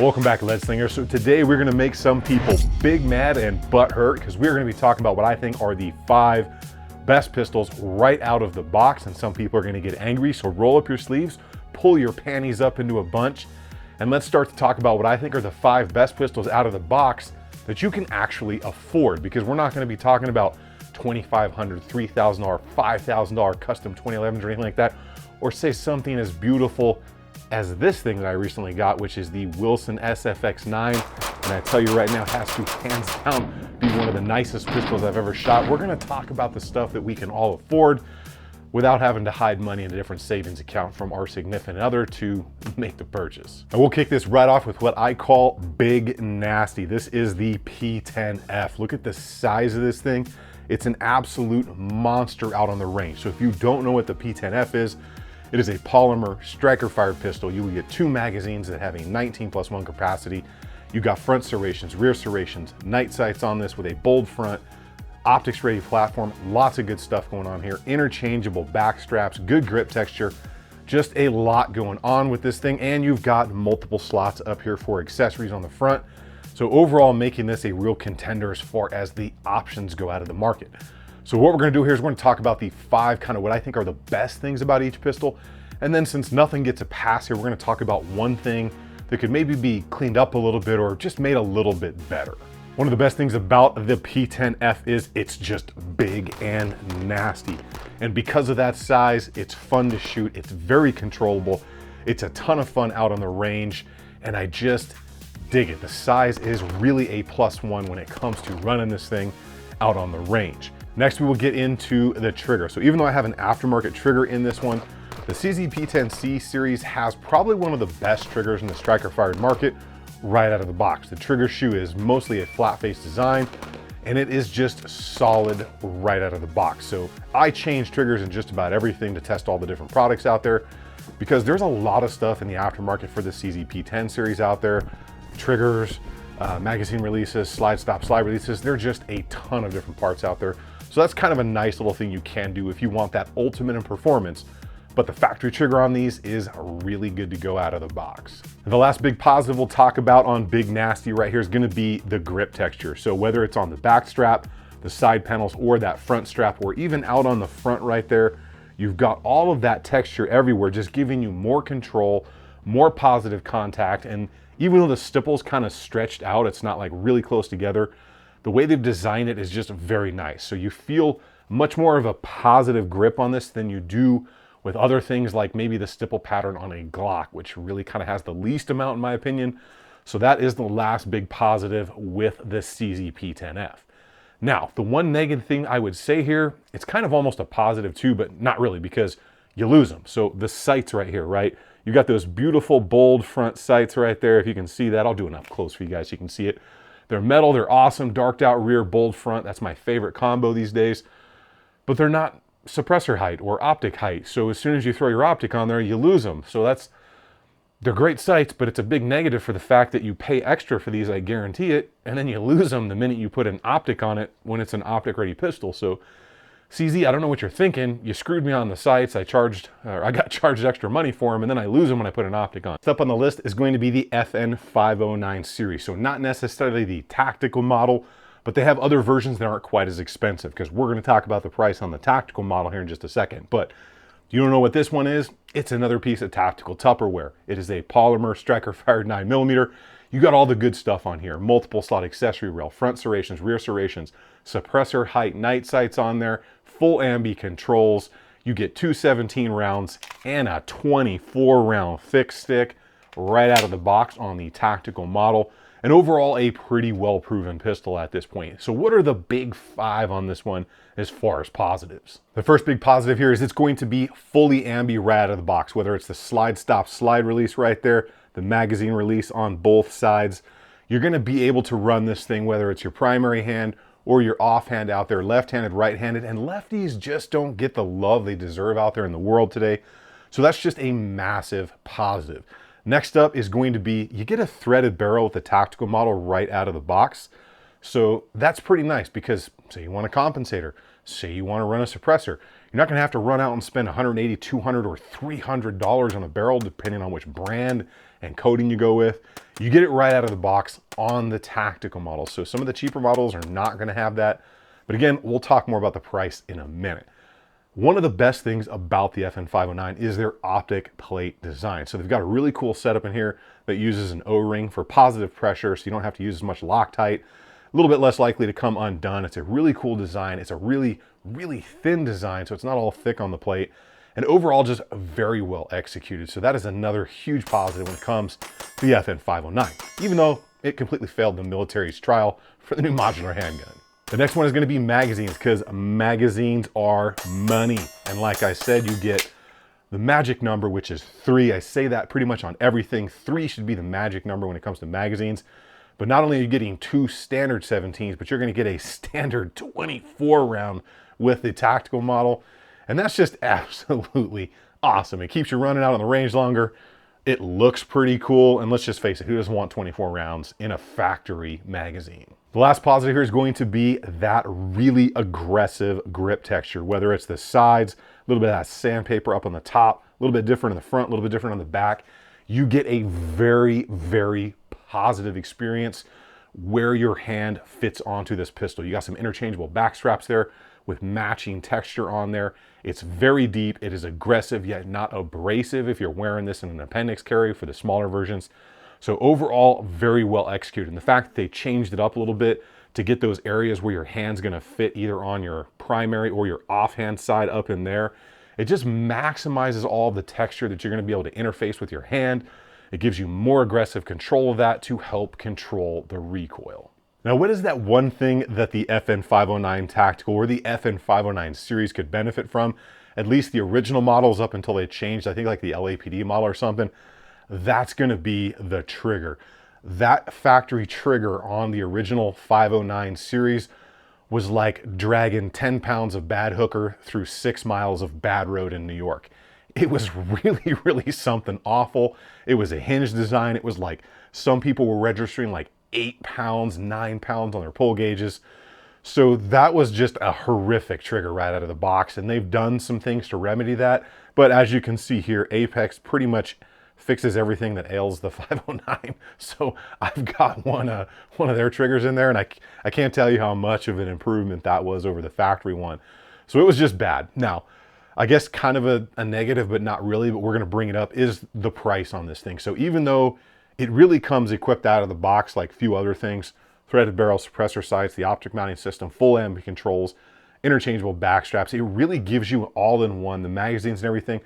Welcome back, Lead Slinger. So today we're gonna make some people big mad and butt hurt because we're gonna be talking about what I think are the 5 best pistols right out of the box, and some people are gonna get angry. So roll up your sleeves, pull your panties up into a bunch, and let's start to talk about what I think are the 5 best pistols out of the box that you can actually afford, because we're not gonna be talking about $2,500, $3,000, $5,000 custom 2011s or anything like that, or say something as beautiful as this thing that I recently got, which is the Wilson SFX9. And I tell you right now, has to hands down be one of the nicest pistols I've ever shot. We're gonna talk about the stuff that we can all afford without having to hide money in a different savings account from our significant other to make the purchase. And we'll kick this right off with what I call big nasty. This is the P10F. Look at the size of this thing. It's an absolute monster out on the range. So if you don't know what the P10F is, it is a polymer striker fired pistol. You will get 2 magazines that have a 19+1 capacity. You got front serrations, rear serrations, night sights on this with a bold front, optics ready platform, lots of good stuff going on here. Interchangeable back straps, good grip texture, just a lot going on with this thing. And you've got multiple slots up here for accessories on the front. So overall, making this a real contender as far as the options go out of the market. So what we're gonna do here is we're gonna talk about the 5 kind of what I think are the best things about each pistol. And then since nothing gets a pass here, we're gonna talk about one thing that could maybe be cleaned up a little bit or just made a little bit better. One of the best things about the P10F is it's just big and nasty. And because of that size, it's fun to shoot. It's very controllable. It's a ton of fun out on the range. And I just dig it. The size is really a +1 when it comes to running this thing out on the range. Next, we will get into the trigger. So even though I have an aftermarket trigger in this one, the CZ-P10C series has probably one of the best triggers in the striker fired market right out of the box. The trigger shoe is mostly a flat face design, and it is just solid right out of the box. So I change triggers in just about everything to test all the different products out there, because there's a lot of stuff in the aftermarket for the CZ-P10 series out there. Triggers, magazine releases, slide stop slide releases. There are just a ton of different parts out there. So that's kind of a nice little thing you can do if you want that ultimate in performance. But the factory trigger on these is really good to go out of the box. And the last big positive we'll talk about on Big Nasty right here is gonna be the grip texture. So whether it's on the back strap, the side panels, or that front strap, or even out on the front right there, you've got all of that texture everywhere, just giving you more control, more positive contact. And even though the stipple's kind of stretched out, it's not like really close together, the way they've designed it is just very nice. So you feel much more of a positive grip on this than you do with other things like maybe the stipple pattern on a Glock, which really kind of has the least amount in my opinion. So that is the last big positive with the CZ-P10F. Now, the one negative thing I would say here, it's kind of almost a positive too, but not really, because you lose them. So the sights right here, right? You got those beautiful bold front sights right there. If you can see that, I'll do it up close for you guys so you can see it. They're metal, they're awesome, darked out rear, bold front. That's my favorite combo these days. But they're not suppressor height or optic height. So as soon as you throw your optic on there, you lose them. So they're great sights, but it's a big negative for the fact that you pay extra for these, I guarantee it, and then you lose them the minute you put an optic on it when it's an optic ready pistol. So CZ, I don't know what you're thinking. You screwed me on the sights. I got charged extra money for them, and then I lose them when I put an optic on. Next up on the list is going to be the FN509 series. So not necessarily the tactical model, but they have other versions that aren't quite as expensive, because we're going to talk about the price on the tactical model here in just a second. But if you don't know what this one is, it's another piece of tactical Tupperware. It is a polymer striker fired 9mm. You got all the good stuff on here. Multiple slot accessory rail, front serrations, rear serrations, suppressor height, night sights on there, full ambi controls. You get 2 17 rounds and a 24 round thick stick right out of the box on the tactical model. And overall, a pretty well-proven pistol at this point. So what are the big 5 on this one as far as positives? The first big positive here is it's going to be fully ambi right out of the box, whether it's the slide stop slide release right there, the magazine release on both sides. You're gonna be able to run this thing, whether it's your primary hand or your offhand out there, left-handed, right-handed, and lefties just don't get the love they deserve out there in the world today. So that's just a massive positive. Next up is going to be, you get a threaded barrel with the tactical model right out of the box. So that's pretty nice, because say you want a compensator, say you want to run a suppressor, you're not going to have to run out and spend $180, $200, or $300 on a barrel, depending on which brand and coating you go with. You get it right out of the box on the tactical models. So some of the cheaper models are not gonna have that. But again, we'll talk more about the price in a minute. One of the best things about the FN509 is their optic plate design. So they've got a really cool setup in here that uses an O-ring for positive pressure, so you don't have to use as much Loctite. A little bit less likely to come undone. It's a really cool design. It's a really, really thin design, so it's not all thick on the plate. And overall, just very well executed. So that is another huge positive when it comes to the FN509, even though it completely failed the military's trial for the new modular handgun. The next one is gonna be magazines, because magazines are money. And like I said, you get the magic number, which is 3. I say that pretty much on everything. 3 should be the magic number when it comes to magazines. But not only are you getting 2 standard 17s, but you're gonna get a standard 24 round with the tactical model. And that's just absolutely awesome. It keeps you running out on the range longer. It looks pretty cool. And let's just face it, who doesn't want 24 rounds in a factory magazine? The last positive here is going to be that really aggressive grip texture, whether it's the sides, a little bit of that sandpaper up on the top, a little bit different in the front, a little bit different on the back. You get a very, very positive experience where your hand fits onto this pistol. You got some interchangeable back straps there with matching texture on there. It's very deep. It is aggressive, yet not abrasive if you're wearing this in an appendix carry for the smaller versions. So overall, very well executed. And the fact that they changed it up a little bit to get those areas where your hand's gonna fit either on your primary or your offhand side up in there, it just maximizes all the texture that you're gonna be able to interface with your hand. It gives you more aggressive control of that to help control the recoil. Now, what is that one thing that the FN509 Tactical or the FN509 series could benefit from? At least the original models up until they changed, I think like the LAPD model or something, that's gonna be the trigger. That factory trigger on the original 509 series was like dragging 10 pounds of bad hooker through 6 miles of bad road in New York. It was really, really something awful. It was a hinge design. It was like some people were registering like 8 pounds, 9 pounds on their pull gauges. So that was just a horrific trigger right out of the box. And they've done some things to remedy that. But as you can see here, Apex pretty much fixes everything that ails the 509. So I've got one of their triggers in there, and I can't tell you how much of an improvement that was over the factory one. So it was just bad. Now, I guess kind of a negative, but not really, but we're gonna bring it up, is the price on this thing. So even though it really comes equipped out of the box like few other things, threaded barrel suppressor sights, the optic mounting system, full ambient controls, interchangeable back straps, it really gives you all in one, the magazines and everything.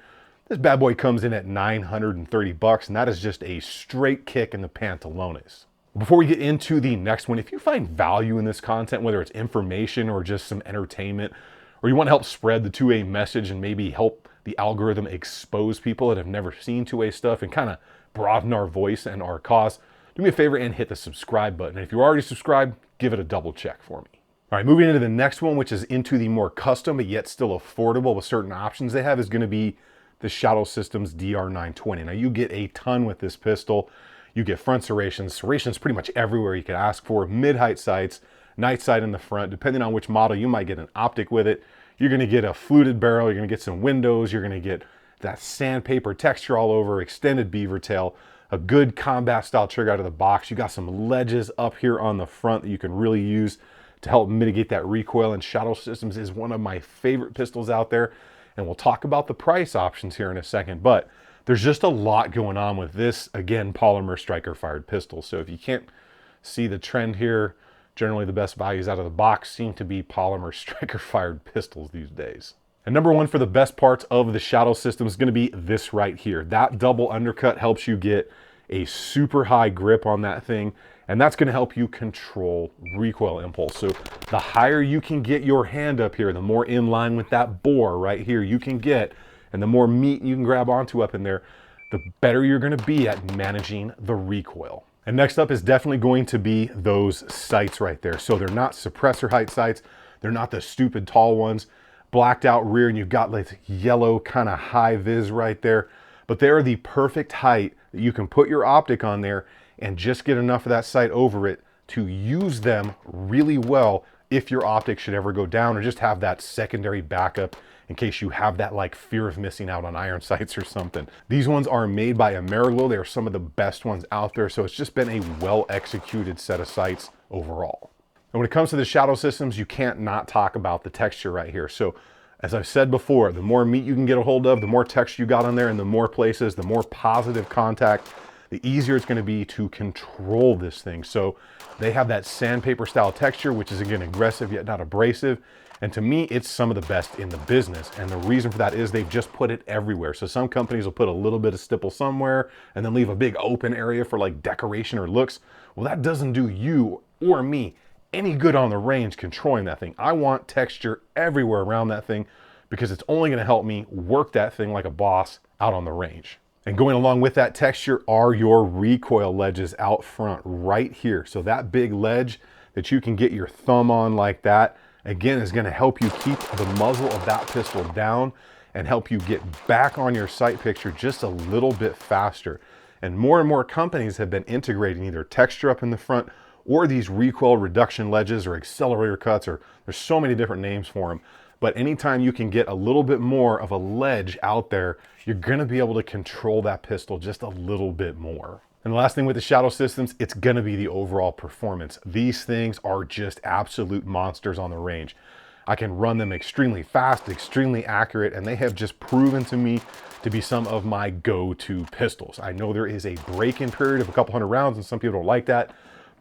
This bad boy comes in at $930, and that is just a straight kick in the pantalones. Before we get into the next one, if you find value in this content, whether it's information or just some entertainment, or you want to help spread the 2A message and maybe help the algorithm expose people that have never seen 2A stuff and kind of broaden our voice and our cause, do me a favor and hit the subscribe button. And if you're already subscribed, give it a double check for me. All right, moving into the next one, which is into the more custom, but yet still affordable with certain options they have, is going to be the Shadow Systems DR920. Now you get a ton with this pistol. You get front serrations pretty much everywhere you could ask for, mid-height sights, night sight in the front. Depending on which model, you might get an optic with it. You're gonna get a fluted barrel, you're gonna get some windows, you're gonna get that sandpaper texture all over, extended beaver tail, a good combat style trigger out of the box. You got some ledges up here on the front that you can really use to help mitigate that recoil, and Shadow Systems is one of my favorite pistols out there. And we'll talk about the price options here in a second, but there's just a lot going on with this, again, polymer striker fired pistol. So if you can't see the trend here, generally the best values out of the box seem to be polymer striker fired pistols these days. And number one for the best parts of the Shadow System is gonna be this right here. That double undercut helps you get a super high grip on that thing, and that's gonna help you control recoil impulse. So the higher you can get your hand up here, the more in line with that bore right here you can get, and the more meat you can grab onto up in there, the better you're gonna be at managing the recoil. And next up is definitely going to be those sights right there. So they're not suppressor height sights, they're not the stupid tall ones, blacked out rear, and you've got like yellow kind of high vis right there, but they're the perfect height that you can put your optic on there and just get enough of that sight over it to use them really well if your optic should ever go down, or just have that secondary backup in case you have that like fear of missing out on iron sights or something. These ones are made by Ameriglow. They are some of the best ones out there. So it's just been a well executed set of sights overall. And when it comes to the shadow systems, you can't not talk about the texture right here. So as I've said before, the more meat you can get a hold of, the more texture you got on there, and the more places, the more positive contact, the easier it's going to be to control this thing. So they have that sandpaper style texture, which is again aggressive yet not abrasive. And to me, it's some of the best in the business. And the reason for that is they've just put it everywhere. So some companies will put a little bit of stipple somewhere and then leave a big open area for like decoration or looks. Well, that doesn't do you or me any good on the range controlling that thing. I want texture everywhere around that thing because it's only going to help me work that thing like a boss out on the range. And going along with that texture are your recoil ledges out front right here. So that big ledge that you can get your thumb on like that, again, is going to help you keep the muzzle of that pistol down and help you get back on your sight picture just a little bit faster. And more companies have been integrating either texture up in the front or these recoil reduction ledges or accelerator cuts, or there's so many different names for them. But anytime you can get a little bit more of a ledge out there, you're gonna be able to control that pistol just a little bit more. And the last thing with the shadow systems, it's gonna be the overall performance. These things are just absolute monsters on the range. I can run them extremely fast, extremely accurate, and they have just proven to me to be some of my go-to pistols. I know there is a break-in period of a couple hundred rounds, and some people don't like that.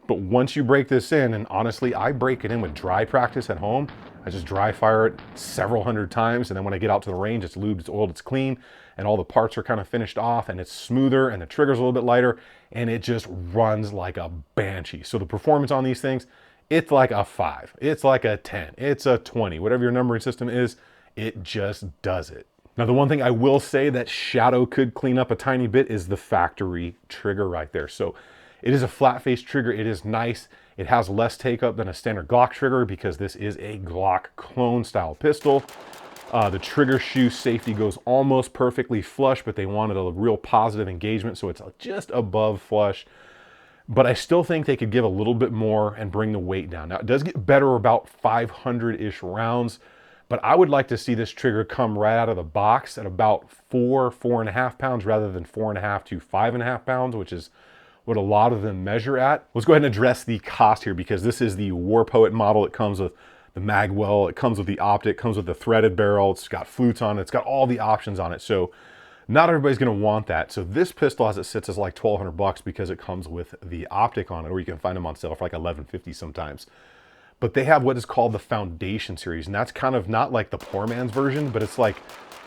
But once you break this in, and honestly, I break it in with dry practice at home. I just dry fire it several hundred times. And then when I get out to the range, it's lubed, it's oiled, it's clean, and all the parts are kind of finished off, and it's smoother, and the trigger's a little bit lighter, and it just runs like a banshee. So the performance on these things, it's like a 5, it's like a 10, it's a 20, whatever your numbering system is, it just does it. Now, the one thing I will say that Shadow could clean up a tiny bit is the factory trigger right there. So it is a flat face trigger. It is nice. It has less take up than a standard Glock trigger because this is a Glock clone style pistol. The trigger shoe safety goes almost perfectly flush, but they wanted a real positive engagement, so it's just above flush. But I still think they could give a little bit more and bring the weight down. Now, it does get better about 500-ish rounds, but I would like to see this trigger come right out of the box at about 4.5 pounds rather than 4.5 to 5.5 pounds, which is what a lot of them measure at. Let's go ahead and address the cost here because this is the War Poet model. It comes with the mag well, it comes with the optic, comes with the threaded barrel, it's got flutes on it, it's got all the options on it. So not everybody's gonna want that. So this pistol as it sits is like $1,200 because it comes with the optic on it, or you can find them on sale for like $11.50 sometimes. But they have what is called the Foundation series, and that's kind of not like the poor man's version, but it's like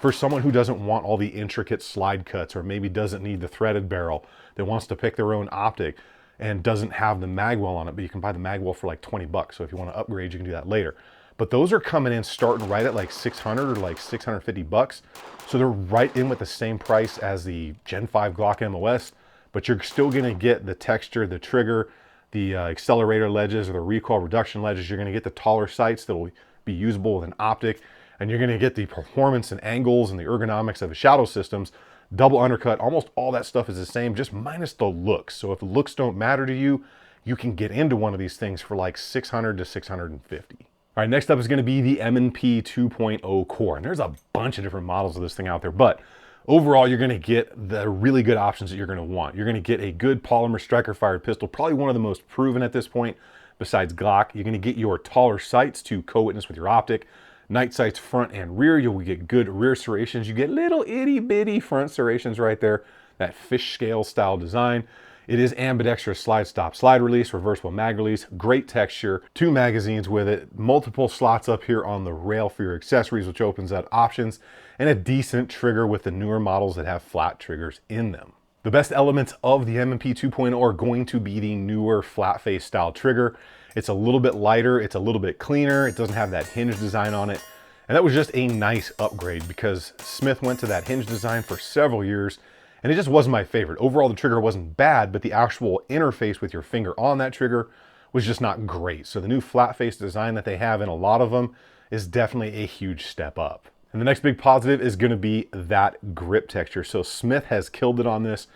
for someone who doesn't want all the intricate slide cuts or maybe doesn't need the threaded barrel, that wants to pick their own optic and doesn't have the magwell on it, but you can buy the magwell for like 20 bucks. So if you want to upgrade, you can do that later. But those are coming in starting right at like 600 or like 650 bucks. So they're right in with the same price as the Gen 5 Glock MOS, but you're still gonna get the texture, the trigger, the accelerator ledges or the recoil reduction ledges. You're gonna get the taller sights that will be usable with an optic, and you're gonna get the performance and angles and the ergonomics of the shadow systems. Double undercut, almost all that stuff is the same, just minus the looks. So if the looks don't matter to you, you can get into one of these things for like 600 to 650. All right, next up is gonna be the M&P 2.0 Core. And there's a bunch of different models of this thing out there, but overall, you're gonna get the really good options that you're gonna want. You're gonna get a good polymer striker fired pistol, probably one of the most proven at this point, besides Glock. You're gonna get your taller sights to co-witness with your optic. Night sights front and rear, you'll get good rear serrations. You get little itty bitty front serrations right there, that fish scale style design. It is ambidextrous slide stop, slide release, reversible mag release, great texture, 2 magazines with it, multiple slots up here on the rail for your accessories, which opens up options, and a decent trigger with the newer models that have flat triggers in them. The best elements of the M&P 2.0 are going to be the newer flat face style trigger. It's a little bit lighter, it's a little bit cleaner, it doesn't have that hinge design on it. And that was just a nice upgrade because Smith went to that hinge design for several years and it just wasn't my favorite. Overall, the trigger wasn't bad, but the actual interface with your finger on that trigger was just not great. So the new flat face design that they have in a lot of them is definitely a huge step up. And the next big positive is gonna be that grip texture. So Smith has killed it on this.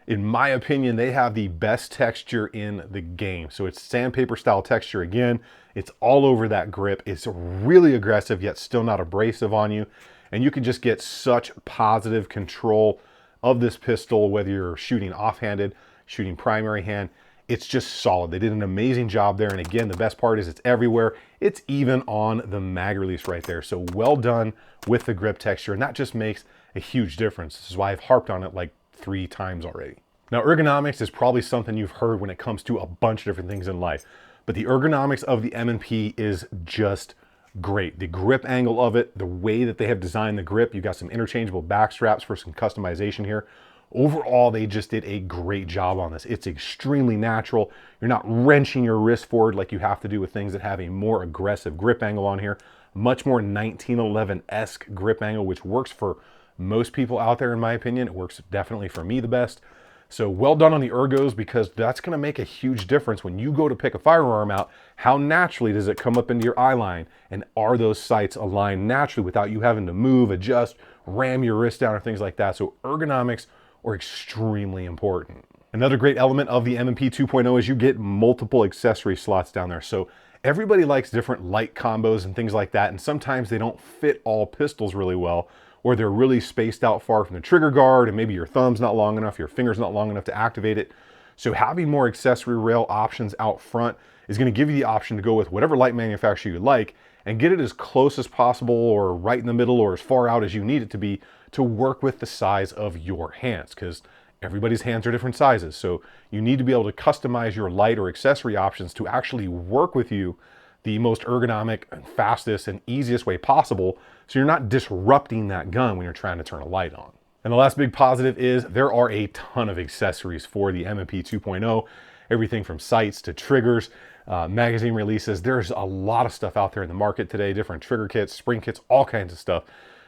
In my opinion, they have the best texture in the game. So it's sandpaper style texture again. It's all over that grip. It's really aggressive, yet still not abrasive on you. and you can just get such positive control of this pistol, whether you're shooting offhanded, shooting primary hand. It's just solid. They did an amazing job there. And again, the best part is it's everywhere. It's even on the mag release right there. So well done with the grip texture. And that just makes a huge difference. This is why I've harped on it like 3 times already. Now, ergonomics is probably something you've heard when it comes to a bunch of different things in life, but the ergonomics of the M&P is just great. The grip angle of it, the way that they have designed the grip, you've got some interchangeable back straps for some customization here. Overall, they just did a great job on this. It's extremely natural. You're not wrenching your wrist forward like you have to do with things that have a more aggressive grip angle on here. Much more 1911-esque grip angle, which works for most people out there, in my opinion. It works definitely for me the best. So well done on the ergos, because that's going to make a huge difference when you go to pick a firearm out. How naturally does it come up into your eye line? And are those sights aligned naturally without you having to move, adjust, ram your wrist down or things like that? So ergonomics are extremely important. Another great element of the M&P 2.0 is you get multiple accessory slots down there. So everybody likes different light combos and things like that. And sometimes they don't fit all pistols really well, or they're really spaced out far from the trigger guard, and maybe your thumb's not long enough, your finger's not long enough to activate it. So having more accessory rail options out front is going to give you the option to go with whatever light manufacturer you like and get it as close as possible, or right in the middle, or as far out as you need it to be, to work with the size of your hands, because everybody's hands are different sizes. So you need to be able to customize your light or accessory options to actually work with you the most ergonomic and fastest and easiest way possible, so you're not disrupting that gun when you're trying to turn a light on. And the last big positive is there are a ton of accessories for the M&P 2.0, everything from sights to triggers, magazine releases. There's a lot of stuff out there in the market today, different trigger kits, spring kits, all kinds of stuff,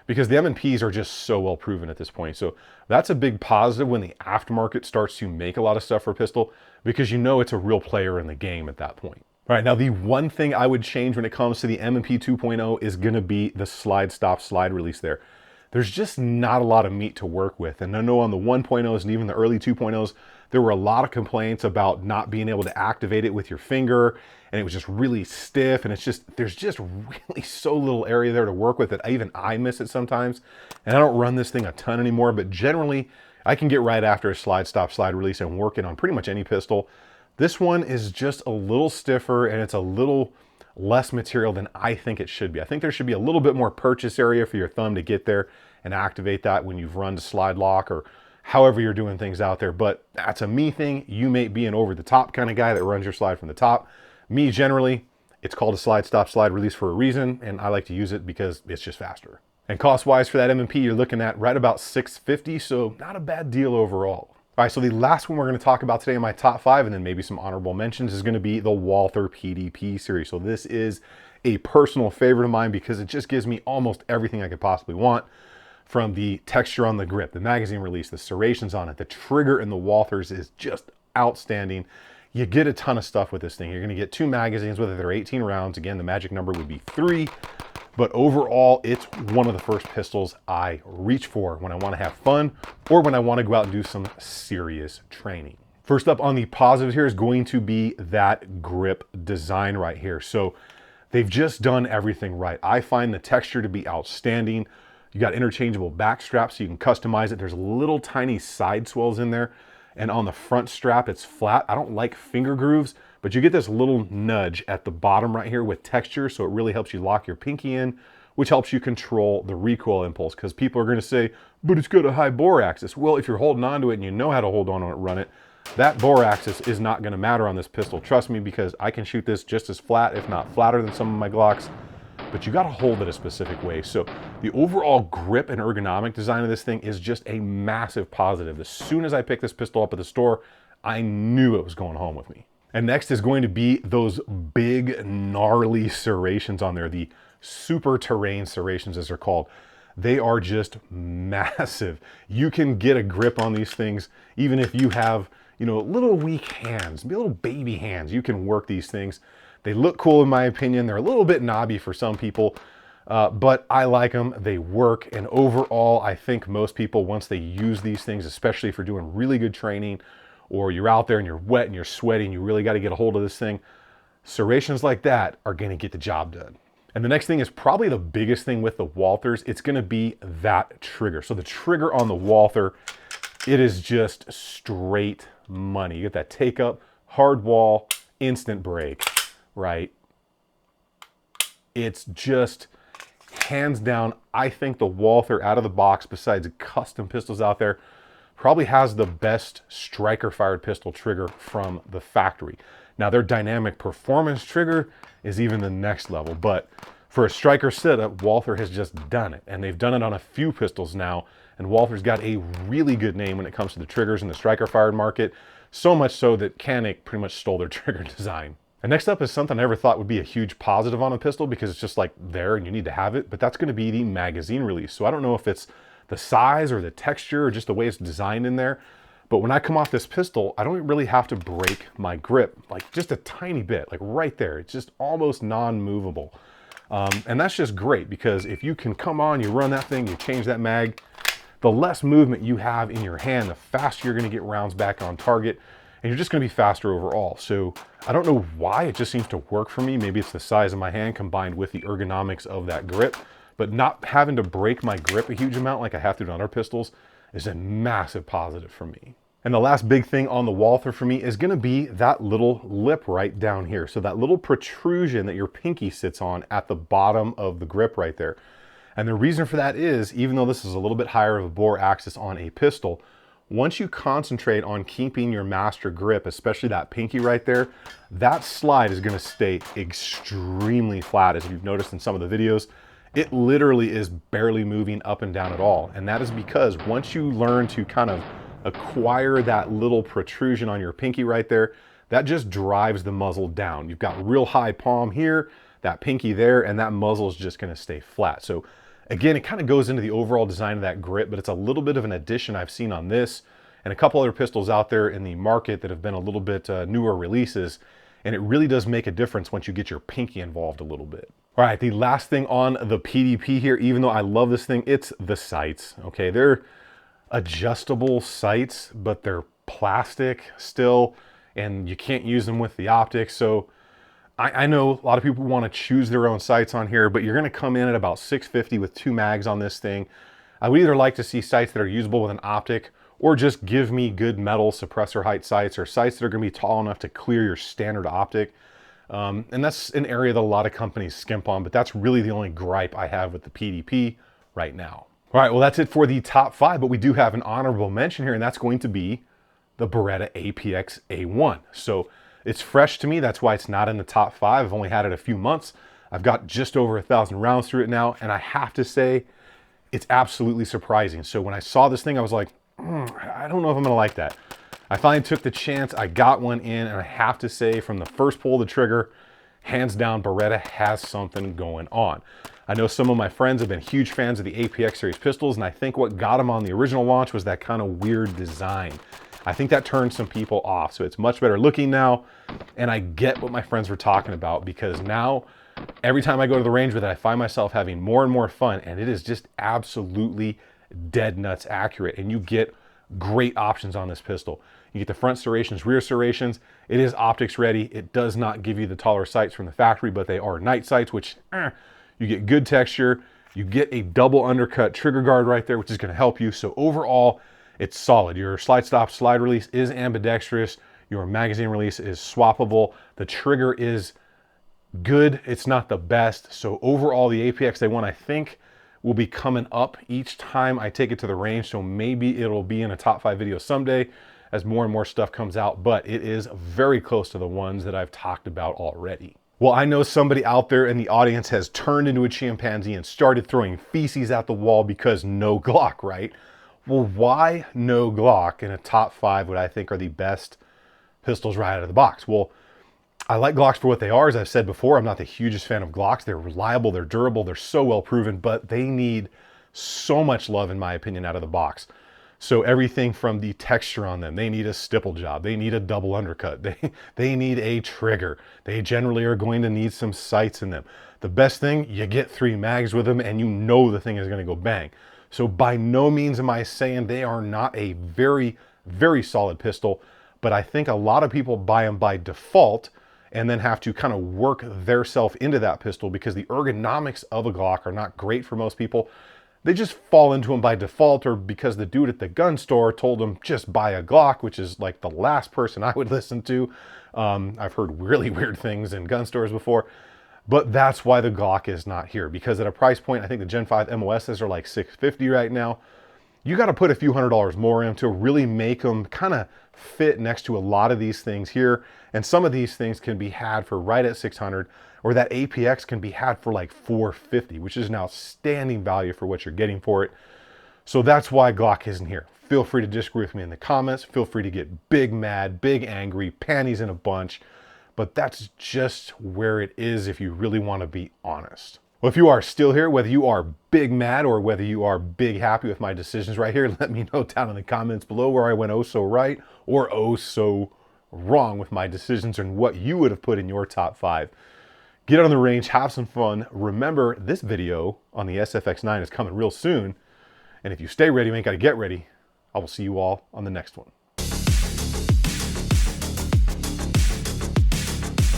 because the M&Ps are just so well proven at this point. So that's a big positive when the aftermarket starts to make a lot of stuff for a pistol, because you know it's a real player in the game at that point. All right, now the one thing I would change when it comes to the M&P 2.0 is going to be the slide stop slide release there. There's just not a lot of meat to work with. And I know on the 1.0s and even the early 2.0s, there were a lot of complaints about not being able to activate it with your finger, and it was just really stiff, and there's just really so little area there to work with it. Even I miss it sometimes, and I don't run this thing a ton anymore, but generally I can get right after a slide stop slide release and work it on pretty much any pistol. This one is just a little stiffer, and it's a little less material than I think it should be. I think there should be a little bit more purchase area for your thumb to get there and activate that when you've run to slide lock or however you're doing things out there. But that's a me thing. You may be an over the top kind of guy that runs your slide from the top. Me, generally, it's called a slide stop slide release for a reason, and I like to use it because it's just faster. And cost wise for that M&P, you're looking at right about $650, so not a bad deal overall. All right, so the last one we're going to talk about today in my top 5, and then maybe some honorable mentions, is going to be the Walther PDP series. So this is a personal favorite of mine because it just gives me almost everything I could possibly want, from the texture on the grip, the magazine release, the serrations on it, the trigger in the Walthers is just outstanding. You get a ton of stuff with this thing. You're going to get 2 magazines, whether they're 18 rounds. Again, the magic number would be 3. But overall, it's one of the first pistols I reach for when I want to have fun or when I want to go out and do some serious training. First up on the positives here is going to be that grip design right here. So they've just done everything right. I find the texture to be outstanding. You got interchangeable back straps so you can customize it. There's little tiny side swells in there. And on the front strap, it's flat. I don't like finger grooves, but you get this little nudge at the bottom right here with texture, so it really helps you lock your pinky in, which helps you control the recoil impulse, because people are going to say, but it's got a high bore axis. Well, if you're holding on to it and you know how to hold on to it and run it, that bore axis is not going to matter on this pistol. Trust me, because I can shoot this just as flat, if not flatter than some of my Glocks, but you got to hold it a specific way. So the overall grip and ergonomic design of this thing is just a massive positive. As soon as I picked this pistol up at the store, I knew it was going home with me. And next is going to be those big, gnarly serrations on there, the super terrain serrations as they're called. They are just massive. You can get a grip on these things even if you have, little weak hands, little baby hands. You can work these things. They look cool in my opinion. They're a little bit knobby for some people, but I like them. They work, and overall, I think most people, once they use these things, especially if you're doing really good training, or you're out there and you're wet and you're sweating, you really got to get a hold of this thing, serrations like that are going to get the job done. And the next thing is probably the biggest thing with the Walthers. It's gonna be that trigger. So the trigger on the Walther, it is just straight money. You get that take up, hard wall, instant break, right? It's just hands down, I think the Walther out of the box, besides custom pistols out there, probably has the best striker fired pistol trigger from the factory. Now their dynamic performance trigger is even the next level, but for a striker setup, Walther has just done it, and they've done it on a few pistols now, and Walther's got a really good name when it comes to the triggers in the striker fired market, so much so that Canik pretty much stole their trigger design. And next up is something I never thought would be a huge positive on a pistol because it's just like there and you need to have it, but that's going to be the magazine release. So I don't know if it's the size or the texture or just the way it's designed in there, but when I come off this pistol, I don't really have to break my grip, like just a tiny bit, like right there. It's just almost non-movable. And that's just great because if you can come on, you run that thing, you change that mag, the less movement you have in your hand, the faster you're going to get rounds back on target, and you're just going to be faster overall. So I don't know why, it just seems to work for me. Maybe it's the size of my hand combined with the ergonomics of that grip, but not having to break my grip a huge amount like I have to do on other pistols is a massive positive for me. And the last big thing on the Walther for me is going to be that little lip right down here. So that little protrusion that your pinky sits on at the bottom of the grip right there. And the reason for that is, even though this is a little bit higher of a bore axis on a pistol, once you concentrate on keeping your master grip, especially that pinky right there, that slide is going to stay extremely flat. As you've noticed in some of the videos, it literally is barely moving up and down at all. And that is because once you learn to kind of acquire that little protrusion on your pinky right there, that just drives the muzzle down. You've got real high palm here, that pinky there, and that muzzle is just going to stay flat. So again, it kind of goes into the overall design of that grip, but it's a little bit of an addition I've seen on this and a couple other pistols out there in the market that have been a little bit newer releases. And it really does make a difference once you get your pinky involved a little bit. All right, the last thing on the PDP here, even though I love this thing, it's the sights. Okay, they're adjustable sights, but they're plastic still, and you can't use them with the optics. So I know a lot of people want to choose their own sights on here, but you're going to come in at about $650 with 2 mags on this thing. I would either like to see sights that are usable with an optic, or just give me good metal suppressor height sights, or sights that are going to be tall enough to clear your standard optic. And that's an area that a lot of companies skimp on, but that's really the only gripe I have with the PDP right now. All right, well, that's it for the top 5, but we do have an honorable mention here, and that's going to be the Beretta APX A1. So it's fresh to me. That's why it's not in the top 5. I've only had it a few months. I've got just over 1,000 rounds through it now, and I have to say, it's absolutely surprising. So when I saw this thing, I was like, I don't know if I'm gonna like that. I finally took the chance, I got one in, and I have to say, from the first pull of the trigger, hands down, Beretta has something going on. I know some of my friends have been huge fans of the APX series pistols, and I think what got them on the original launch was that kind of weird design. I think that turned some people off, so it's much better looking now, and I get what my friends were talking about, because now, every time I go to the range with it, I find myself having more and more fun, and it is just absolutely dead nuts accurate, and you get great options on this pistol. You get the front serrations, rear serrations. It is optics ready. It does not give you the taller sights from the factory, but they are night sights, which you get good texture. You get a double undercut trigger guard right there, which is going to help you. So overall, it's solid. Your slide stop, slide release is ambidextrous. Your magazine release is swappable. The trigger is good. It's not the best. So overall, the APX A1, I think, will be coming up each time I take it to the range. So maybe it'll be in a top 5 video someday as more and more stuff comes out, but it is very close to the ones that I've talked about already. Well, I know somebody out there in the audience has turned into a chimpanzee and started throwing feces at the wall because no Glock, right? Well, why no Glock in a top 5 what I think are the best pistols right out of the box? Well, I like Glocks for what they are. As I've said before, I'm not the hugest fan of Glocks. They're reliable, they're durable, they're so well proven, but they need so much love, in my opinion, out of the box. So everything from the texture on them, they need a stipple job, they need a double undercut, they need a trigger. They generally are going to need some sights in them. The best thing, you get 3 mags with them and you know the thing is going to go bang. So by no means am I saying they are not a very, very solid pistol, but I think a lot of people buy them by default, and then have to kind of work their self into that pistol because the ergonomics of a Glock are not great for most people. They just fall into them by default, or because the dude at the gun store told them just buy a Glock, which is like the last person I would listen to. I've heard really weird things in gun stores before, but that's why the Glock is not here, because at a price point, I think the Gen 5 MOSs are like $650 right now. You got to put a few $100s more in to really make them kind of fit next to a lot of these things here. And some of these things can be had for right at 600, or that APX can be had for like 450, which is an outstanding value for what you're getting for it. So that's why Glock isn't here. Feel free to disagree with me in the comments. Feel free to get big mad, big angry, panties in a bunch. But that's just where it is if you really want to be honest. Well, if you are still here, whether you are big mad or whether you are big happy with my decisions right here, let me know down in the comments below where I went oh so right or oh so wrong with my decisions and what you would have put in your top 5. Get on the range, have some fun. Remember, this video on the SFX9 is coming real soon. And if you stay ready, you ain't got to get ready. I will see you all on the next one.